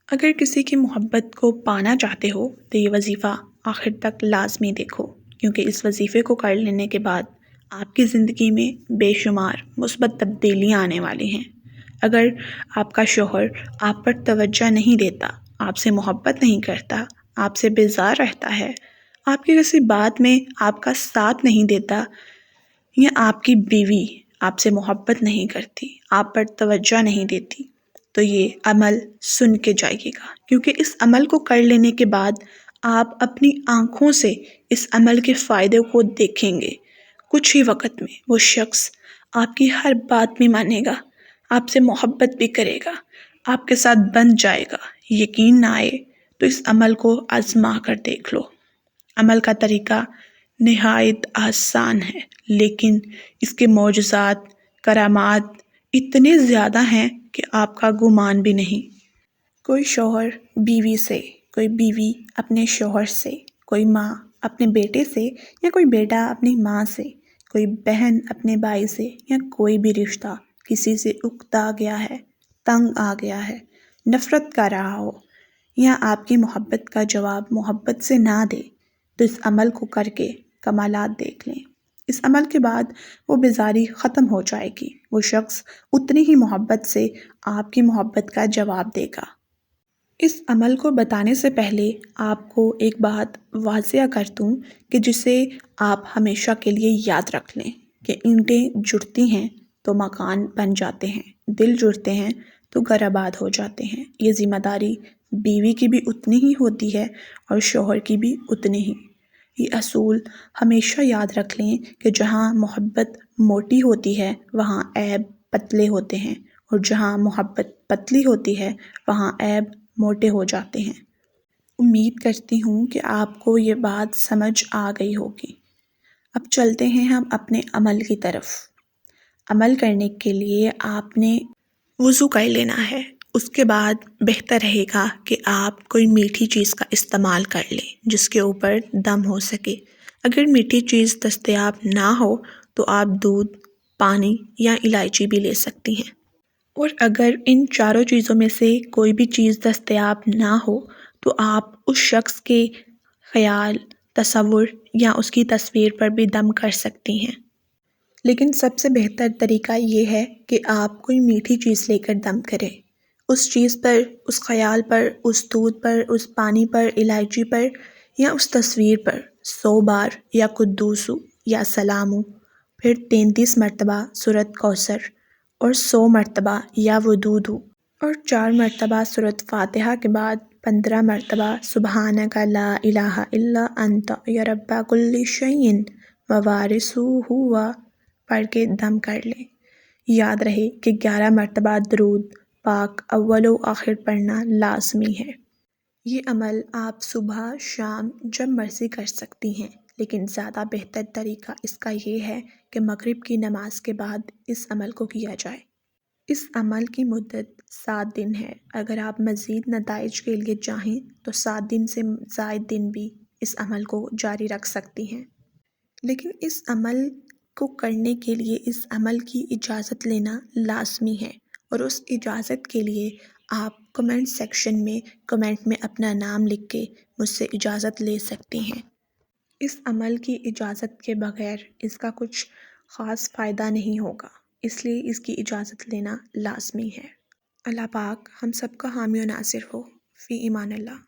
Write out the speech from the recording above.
اگر کسی کی محبت کو پانا چاہتے ہو تو یہ وظیفہ آخر تک لازمی دیکھو، کیونکہ اس وظیفے کو کر لینے کے بعد آپ کی زندگی میں بے شمار مثبت تبدیلیاں آنے والی ہیں۔ اگر آپ کا شوہر آپ پر توجہ نہیں دیتا، آپ سے محبت نہیں کرتا، آپ سے بیزار رہتا ہے، آپ کی کسی بات میں آپ کا ساتھ نہیں دیتا، یا آپ کی بیوی آپ سے محبت نہیں کرتی، آپ پر توجہ نہیں دیتی، تو یہ عمل سن کے جائیے گا، کیونکہ اس عمل کو کر لینے کے بعد آپ اپنی آنکھوں سے اس عمل کے فائدے کو دیکھیں گے۔ کچھ ہی وقت میں وہ شخص آپ کی ہر بات میں مانے گا، آپ سے محبت بھی کرے گا، آپ کے ساتھ بن جائے گا۔ یقین نہ آئے تو اس عمل کو آزما کر دیکھ لو۔ عمل کا طریقہ نہایت آسان ہے، لیکن اس کے معجزات، کرامات اتنے زیادہ ہیں کہ آپ کا گمان بھی نہیں۔ کوئی شوہر بیوی سے، کوئی بیوی اپنے شوہر سے، کوئی ماں اپنے بیٹے سے، یا کوئی بیٹا اپنی ماں سے، کوئی بہن اپنے بھائی سے، یا کوئی بھی رشتہ کسی سے اکتا گیا ہے، تنگ آ گیا ہے، نفرت کر رہا ہو، یا آپ کی محبت کا جواب محبت سے نہ دے، تو اس عمل کو کر کے کمالات دیکھ لیں۔ اس عمل کے بعد وہ بیزاری ختم ہو جائے گی، وہ شخص اتنی ہی محبت سے آپ کی محبت کا جواب دے گا۔ اس عمل کو بتانے سے پہلے آپ کو ایک بات واضح کر دوں کہ جسے آپ ہمیشہ کے لیے یاد رکھ لیں کہ اینٹیں جڑتی ہیں تو مکان بن جاتے ہیں، دل جڑتے ہیں تو گھر آباد ہو جاتے ہیں۔ یہ ذمہ داری بیوی کی بھی اتنی ہی ہوتی ہے اور شوہر کی بھی اتنی ہی۔ یہ اصول ہمیشہ یاد رکھ لیں کہ جہاں محبت موٹی ہوتی ہے وہاں عیب پتلے ہوتے ہیں، اور جہاں محبت پتلی ہوتی ہے وہاں عیب موٹے ہو جاتے ہیں۔ امید کرتی ہوں کہ آپ کو یہ بات سمجھ آ گئی ہوگی۔ اب چلتے ہیں ہم اپنے عمل کی طرف۔ عمل کرنے کے لیے آپ نے وضو کر لینا ہے۔ اس کے بعد بہتر رہے گا کہ آپ کوئی میٹھی چیز کا استعمال کر لیں جس کے اوپر دم ہو سکے۔ اگر میٹھی چیز دستیاب نہ ہو تو آپ دودھ، پانی یا الائچی بھی لے سکتی ہیں۔ اور اگر ان چاروں چیزوں میں سے کوئی بھی چیز دستیاب نہ ہو تو آپ اس شخص کے خیال، تصور یا اس کی تصویر پر بھی دم کر سکتی ہیں۔ لیکن سب سے بہتر طریقہ یہ ہے کہ آپ کوئی میٹھی چیز لے کر دم کریں۔ اس چیز پر، اس خیال پر، اس دودھ پر، اس پانی پر، الائچی پر یا اس تصویر پر 100 بار یا قدوسو یا سلامو، پھر 33 مرتبہ سورۃ کوثر، اور 100 مرتبہ یا ودودو، اور 4 مرتبہ سورۃ فاتحہ کے بعد 15 مرتبہ سبحانک لا الہ الا انت یا رب کل شیء ووارثوہ پڑھ کے دم کر لیں۔ یاد رہے کہ 11 مرتبہ درود پاک اول و آخر پڑھنا لازمی ہے۔ یہ عمل آپ صبح شام جب مرضی کر سکتی ہیں، لیکن زیادہ بہتر طریقہ اس کا یہ ہے کہ مغرب کی نماز کے بعد اس عمل کو کیا جائے۔ اس عمل کی مدت 7 دن ہے۔ اگر آپ مزید نتائج کے لیے چاہیں تو 7 دن سے زائد دن بھی اس عمل کو جاری رکھ سکتی ہیں، لیکن اس عمل کو کرنے کے لیے اس عمل کی اجازت لینا لازمی ہے، اور اس اجازت کے لیے آپ کمنٹ سیکشن میں کمنٹ میں اپنا نام لکھ کے مجھ سے اجازت لے سکتی ہیں۔ اس عمل کی اجازت کے بغیر اس کا کچھ خاص فائدہ نہیں ہوگا، اس لیے اس کی اجازت لینا لازمی ہے۔ اللہ پاک ہم سب کا حامی و ناصر ہو۔ فی امان اللہ۔